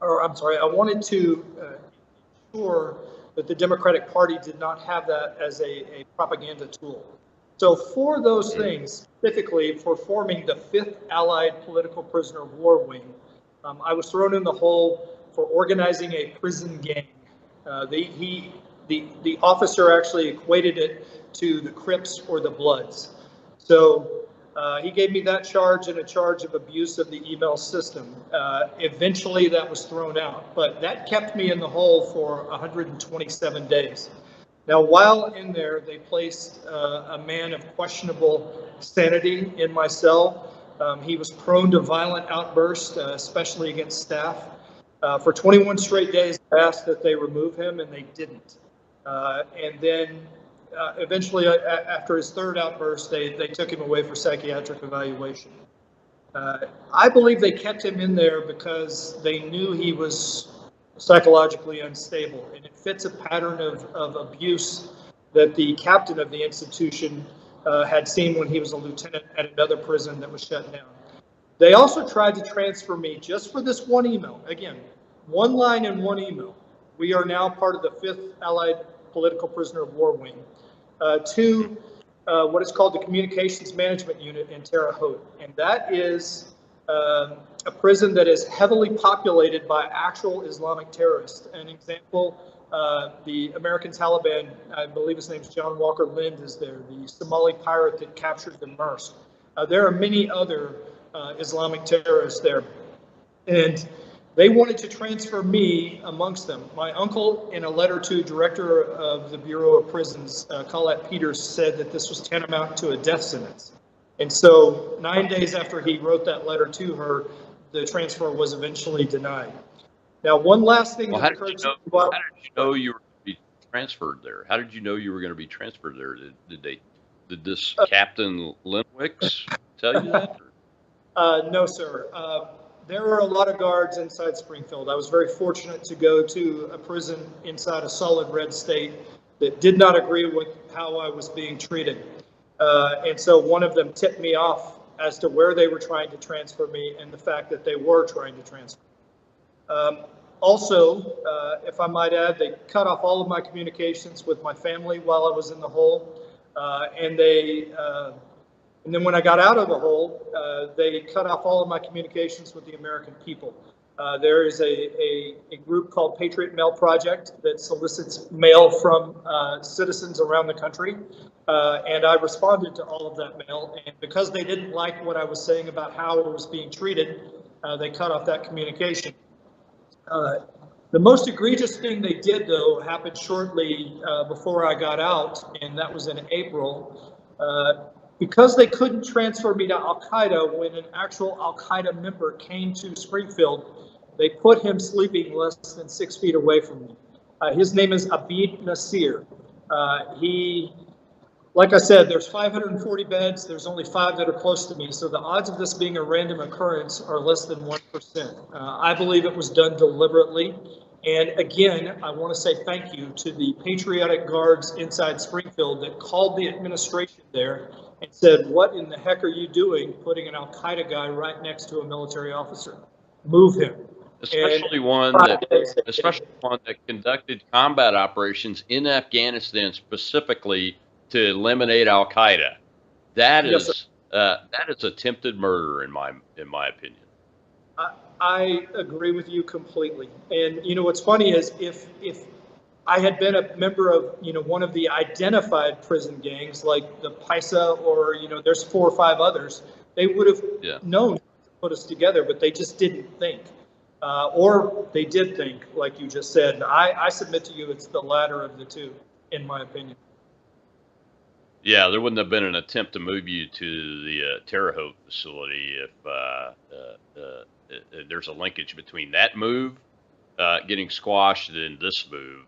wanted to ensure that the Democratic Party did not have that as a propaganda tool. So for those things, specifically for forming the 5th Allied Political Prisoner of War Wing, I was thrown in the hole for organizing a prison gang. The officer actually equated it to the Crips or the Bloods. So he gave me that charge and a charge of abuse of the email system. Eventually that was thrown out, but that kept me in the hole for 127 days. Now, while in there, they placed a man of questionable sanity in my cell. He was prone to violent outbursts, especially against staff. For 21 straight days, I asked that they remove him, and they didn't. And then eventually, after his 3rd outburst, they took him away for psychiatric evaluation. I believe they kept him in there because they knew he was psychologically unstable, and it fits a pattern of abuse that the captain of the institution had seen when he was a lieutenant at another prison that was shut down. They also tried to transfer me just for this one email. Again, one line in one email. We are now part of the 5th Allied Political Prisoner of War Wing, to what is called the Communications Management Unit in Terre Haute. And that is a prison that is heavily populated by actual Islamic terrorists. An example, the American Taliban, I believe his name's John Walker Lind, is there, the Somali pirate that captured the Maersk. There are many other Islamic terrorists there. And they wanted to transfer me amongst them. My uncle, in a letter to Director of the Bureau of Prisons, Colette Peters, said that this was tantamount to a death sentence. And so 9 days after he wrote that letter to her, the transfer was eventually denied. Now, one last thing. Well, how did you know you were going to be transferred there? How did you know you were going to be transferred there? Did this Captain Linwicks tell you that? No, sir. There are a lot of guards inside Springfield. I was very fortunate to go to a prison inside a solid red state that did not agree with how I was being treated. And so one of them tipped me off as to where they were trying to transfer me and the fact that they were trying to transfer me. Also, if I might add, they cut off all of my communications with my family while I was in the hole. And then when I got out of the hole, they cut off all of my communications with the American people. There is a group called Patriot Mail Project that solicits mail from citizens around the country. And I responded to all of that mail. And because they didn't like what I was saying about how it was being treated, they cut off that communication. The most egregious thing they did, though, happened shortly before I got out, and that was in April. Because they couldn't transfer me to Al-Qaeda, when an actual Al-Qaeda member came to Springfield, they put him sleeping less than 6 feet away from me. His name is Abid Nasir. Like I said, there's 540 beds. There's only 5 that are close to me. So the odds of this being a random occurrence are less than 1%. I believe it was done deliberately. And again, I want to say thank you to the patriotic guards inside Springfield that called the administration there and said, what in the heck are you doing putting an Al-Qaeda guy right next to a military officer? Move him. Especially one that conducted combat operations in Afghanistan specifically to eliminate Al-Qaeda. That is attempted murder in my opinion. I agree with you completely. And you know what's funny is if I had been a member of one of the identified prison gangs like the Paisa or there's 4 or 5 others, they would have known to put us together, but they just didn't think. Or they did think, like you just said. I submit to you it's the latter of the two, in my opinion. Yeah, there wouldn't have been an attempt to move you to the Terre Haute facility if there's a linkage between that move getting squashed and this move.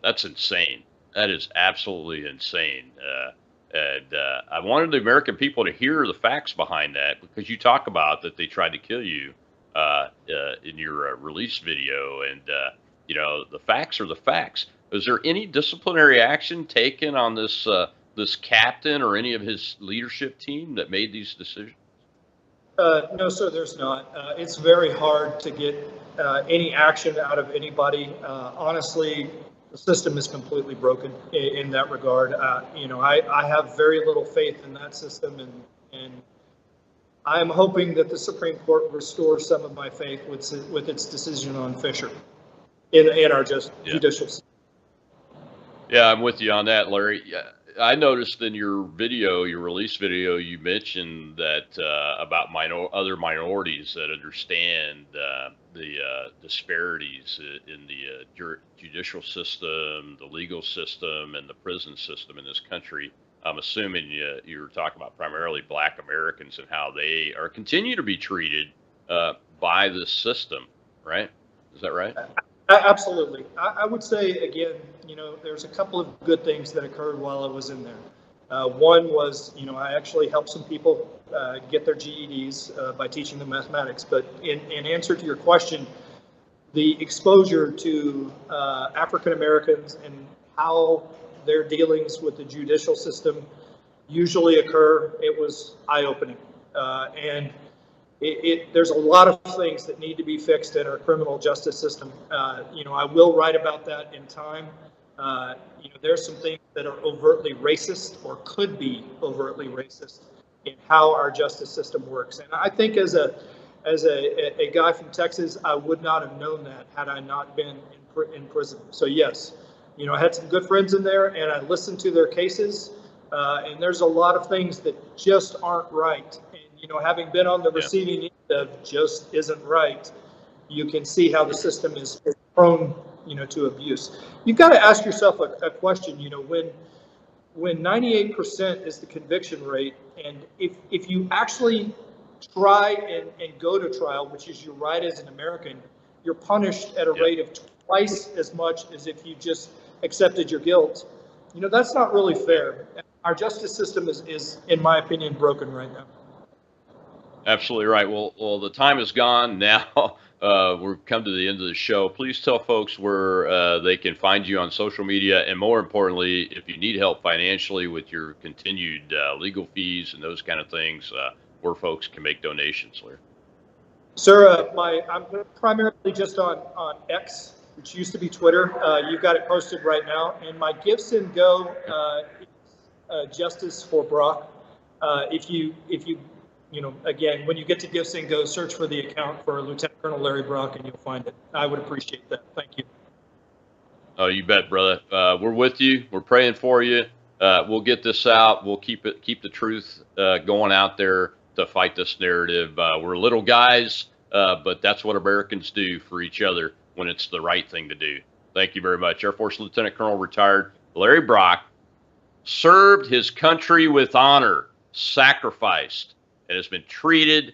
That's insane. That is absolutely insane. And I wanted the American people to hear the facts behind that, because you talk about that they tried to kill you in your release video, and the facts are the facts. Is there any disciplinary action taken on this this captain or any of his leadership team that made these decisions? No, sir, there's not. It's very hard to get any action out of anybody. Honestly, the system is completely broken in that regard. I have very little faith in that system, and I'm hoping that the Supreme Court restores some of my faith with its decision on Fisher in our judicial system. Yeah, I'm with you on that, Larry. Yeah, I noticed in your video, your release video, you mentioned that about other minorities that understand the disparities in the judicial system, the legal system, and the prison system in this country. I'm assuming you were talking about primarily Black Americans and how they continue to be treated by this system, right? Is that right? Absolutely. I would say, again, there's a couple of good things that occurred while I was in there. One was, I actually helped some people get their GEDs by teaching them mathematics. But in answer to your question, the exposure to African Americans and how their dealings with the judicial system usually occur, it was eye-opening. And there's a lot of things that need to be fixed in our criminal justice system. I will write about that in time. There's some things that are overtly racist or could be overtly racist in how our justice system works. And I think as a guy from Texas, I would not have known that had I not been in prison. So yes, I had some good friends in there, and I listened to their cases. And there's a lot of things that just aren't right. And, you know, having been on the receiving end of just isn't right, you can see how the system is prone, you know, to abuse. You've got to ask yourself a question, you know, when 98% is the conviction rate, and if you actually try and go to trial, which is your right as an American, you're punished at a rate of twice as much as if you just accepted your guilt. You know, that's not really fair. Our justice system is, in my opinion, broken right now. Absolutely right. Well, the time is gone now. We've come to the end of the show. Please tell folks where they can find you on social media, and more importantly, if you need help financially with your continued legal fees and those kind of things, where folks can make donations, Larry. Sir, I'm primarily just on X, which used to be Twitter. You've got it posted right now, and my Gifts and Go is Justice for Brock. If you know, again, when you get to Gifts and Go, search for the account for Lieutenant Colonel Larry Brock, and you'll find it. I would appreciate that. Thank you. Oh, you bet, brother. We're with you. We're praying for you. We'll get this out. We'll keep the truth going out there to fight this narrative. We're little guys, but that's what Americans do for each other when it's the right thing to do. Thank you very much. Air Force Lieutenant Colonel retired Larry Brock served his country with honor, sacrificed, and has been treated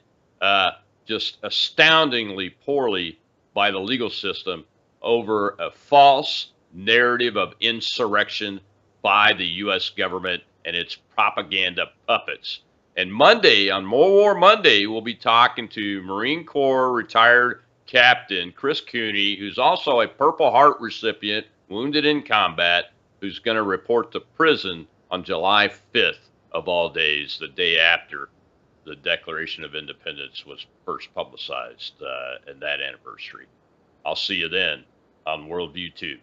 just astoundingly poorly by the legal system over a false narrative of insurrection by the U.S. government and its propaganda puppets. And Monday, on More War Monday, we'll be talking to Marine Corps retired Captain Chris Cooney, who's also a Purple Heart recipient, wounded in combat, who's going to report to prison on July 5th, of all days, the day after the Declaration of Independence was first publicized and that anniversary. I'll see you then on Worldview 2.